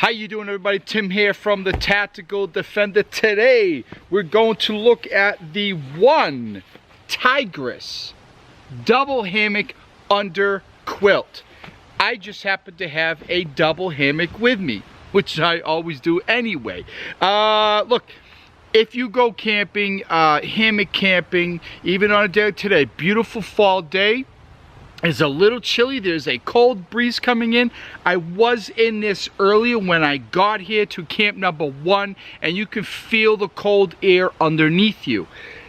How you doing, everybody? Tim here from the Tactical Defender. Today we're going to look at the OneTigris double hammock under quilt. I just happen to have a double hammock with me, which I always do anyway. Look, if you go camping, hammock camping, even on a day like today, beautiful fall day, it's a little chilly. There's a cold breeze coming in. I was in this earlier when I got here to camp number 1, and you can feel the cold air underneath you.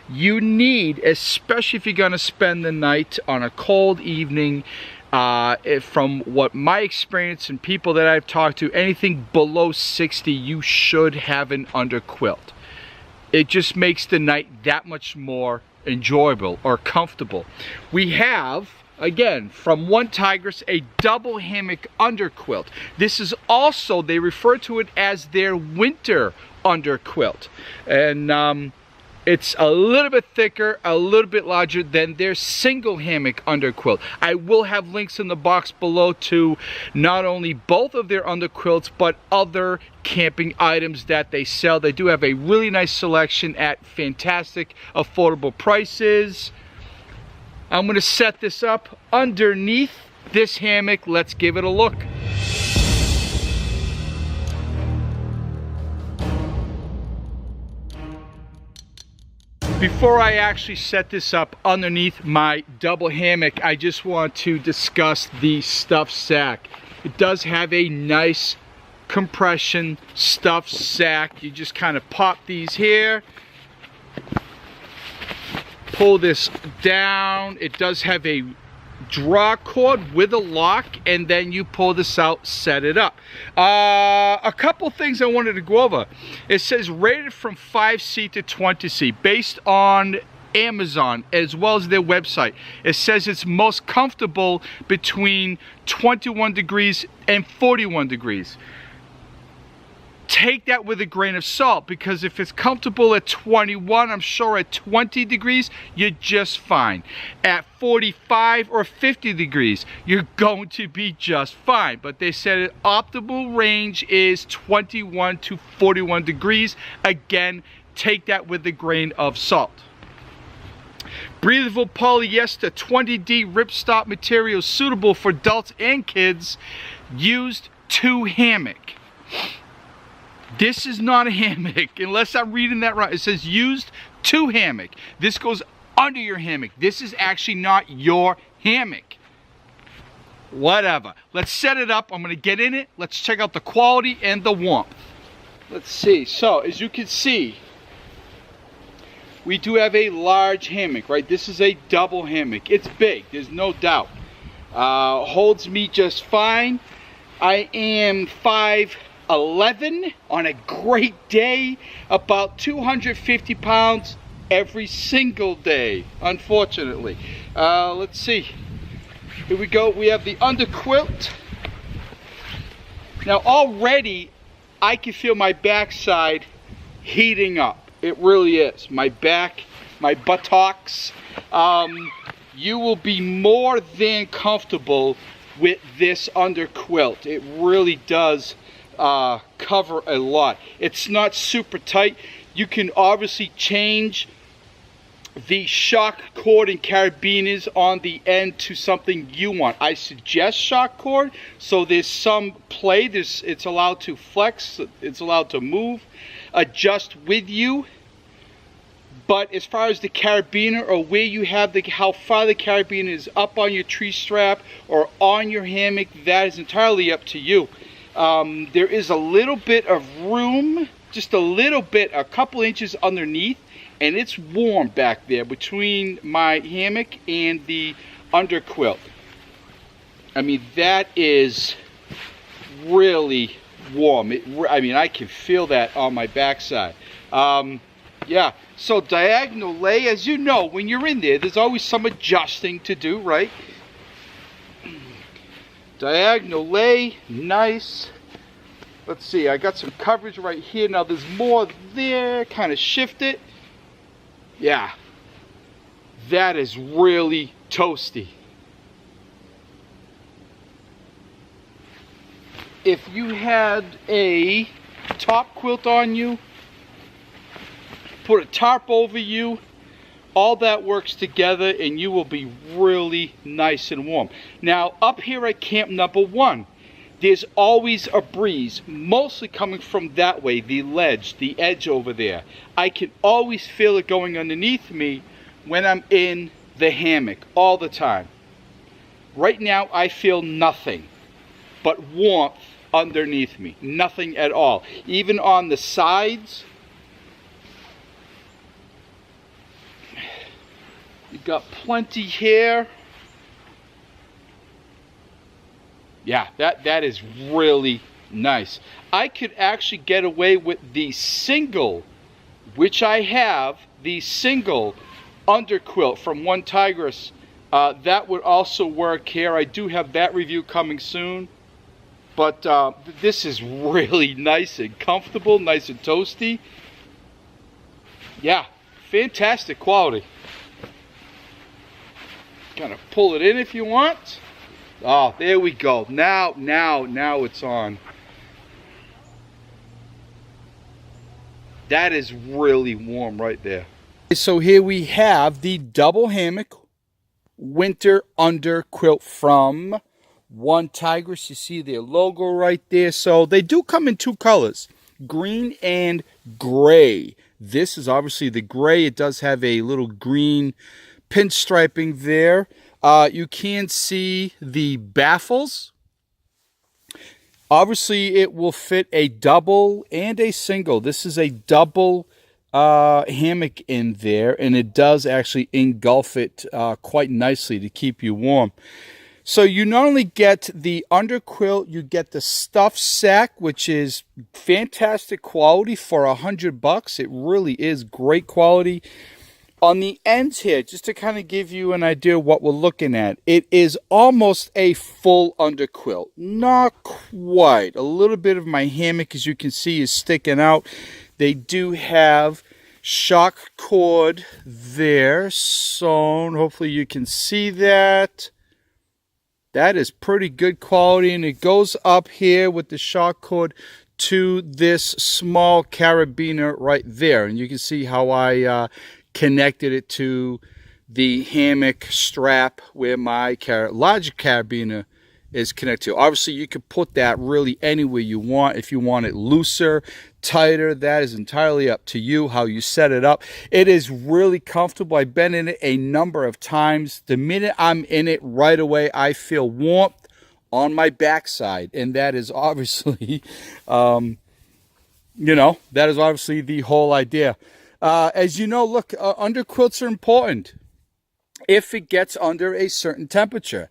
You need, especially if you're going to spend the night on a cold evening, from what my experience and people that I've talked to, anything below 60, you should have an underquilt. It just makes the night that much more enjoyable or comfortable. We have, again, from OneTigris, a double hammock underquilt. This is also, they refer to it as their winter underquilt. And it's a little bit thicker, a little bit larger than their single hammock underquilt. I will have links in the box below to not only both of their underquilts, but other camping items that they sell. They do have a really nice selection at fantastic, affordable prices. I'm going to set this up underneath this hammock. Let's give it a look. Before I actually set this up underneath my double hammock, I just want to discuss the stuffed sack. It does have a nice compression stuffed sack. You just kind of pop these here, pull this down. It does have a draw cord with a lock, and then you pull this out, set it up. A couple things I wanted to go over. It says rated from 5C to 20C based on Amazon as well as their website. It says it's most comfortable between 21 degrees and 41 degrees. Take that with a grain of salt, because if it's comfortable at 21, I'm sure at 20 degrees, you're just fine. At 45 or 50 degrees, you're going to be just fine. But they said optimal range is 21 to 41 degrees. Again, take that with a grain of salt. Breathable polyester 20D ripstop material suitable for adults and kids. Used to hammock. This is not a hammock, unless I'm reading that right. It says used to hammock. This goes under your hammock. This is actually not your hammock. Whatever. Let's set it up. I'm going to get in it. Let's check out the quality and the warmth. Let's see. So, as you can see, we do have a large hammock, right? This is a double hammock. It's big. There's no doubt. Holds me just fine. I am 5'11" on a great day, about 250 pounds every single day, unfortunately. Let's see. Here we go. We have the underquilt. Now already I can feel my backside heating up. It really is. My back, my buttocks. You will be more than comfortable with this underquilt. It really does cover a lot. It's not super tight. You can obviously change the shock cord and carabiners on the end to something you want. I suggest shock cord, so there's some play. It's allowed to flex, it's allowed to move, adjust with you. But as far as the carabiner, or where you have how far the carabiner is up on your tree strap or on your hammock, that is entirely up to you. There is a little bit of room, just a little bit, a couple inches underneath, and it's warm back there between my hammock and the underquilt. I mean, that is really warm. I mean, I can feel that on my backside. Yeah, so diagonal lay, as you know, when you're in there, there's always some adjusting to do, right? Diagonal lay, nice. Let's see, I got some coverage right here. Now there's more there, kind of shift it. Yeah, that is really toasty. if you had a top quilt on you, put a tarp over you, all that works together and you will be really nice and warm. Now up here at camp number 1, there's always a breeze, mostly coming from that way, the ledge, the edge over there. I can always feel it going underneath me when I'm in the hammock all the time. Right now I feel nothing but warmth underneath me, nothing at all. Even on the sides, you got plenty here. Yeah, that is really nice. I could actually get away with the single, which I have, the single underquilt from OneTigris. That would also work here. I do have that review coming soon. But this is really nice and comfortable, nice and toasty. Yeah, fantastic quality. Kind of pull it in if you want. Oh, there we go. Now it's on. That is really warm right there. So here we have the double hammock winter under quilt from OneTigris. You see their logo right there. So they do come in 2 colors, green and gray. This is obviously the gray. It does have a little green pinstriping there. You can see the baffles. Obviously it will fit a double and a single. This is a double hammock in there, and it does actually engulf it quite nicely to keep you warm. So you not only get the underquilt, you get the stuffed sack, which is fantastic quality for $100. It really is great quality. On the ends here, just to kind of give you an idea of what we're looking at, it is almost a full underquilt. Not quite. A little bit of my hammock, as you can see, is sticking out. They do have shock cord there sewn. Hopefully you can see that. That is pretty good quality, and it goes up here with the shock cord to this small carabiner right there. And you can see how I connected it to the hammock strap where my larger carabiner is connected to. Obviously, you could put that really anywhere you want. If you want it looser, tighter, that is entirely up to you how you set it up. It is really comfortable. I've been in it a number of times. The minute I'm in it, right away I feel warmth on my backside, and that is obviously that is obviously the whole idea. As you know, look, underquilts are important if it gets under a certain temperature.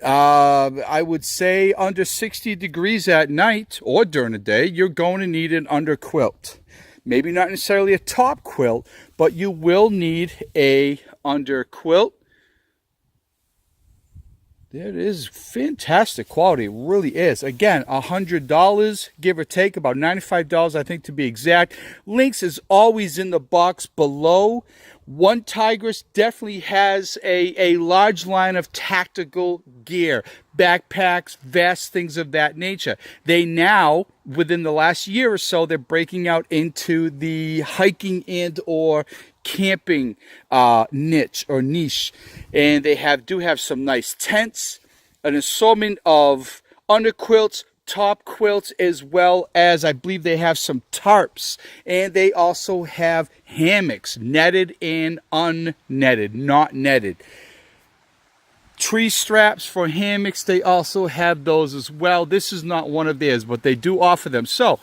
I would say under 60 degrees at night or during the day, you're going to need an underquilt. Maybe not necessarily a top quilt, but you will need a underquilt. There it is. Fantastic quality. It really is. Again, $100, give or take, about $95, I think, to be exact. Links is always in the box below. OneTigris definitely has a large line of tactical gear, backpacks, vests, things of that nature. They now, within the last year or so, they're breaking out into the hiking and or camping niche, and they do have some nice tents, an assortment of underquilts, top quilts, as well as I believe they have some tarps, and they also have hammocks, netted and unnetted, not netted. Tree straps for hammocks, they also have those as well. This is not one of theirs, but they do offer them. So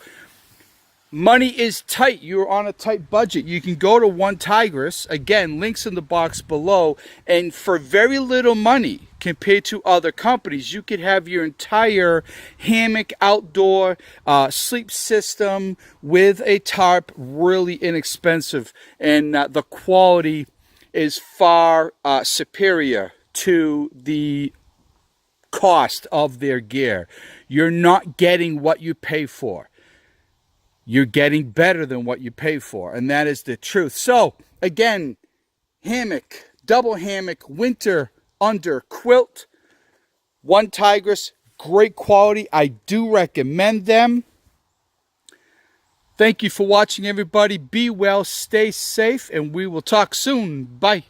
money is tight. You're on a tight budget. You can go to OneTigris. Again, links in the box below. And for very little money compared to other companies, you could have your entire hammock outdoor sleep system with a tarp, really inexpensive. And the quality is far superior to the cost of their gear. You're not getting what you pay for. You're getting better than what you pay for, and that is the truth. So, again, hammock, double hammock, winter under quilt, OneTigris, Great quality. I do recommend them. Thank you for watching, everybody. Be well, stay safe, and we will talk soon. Bye.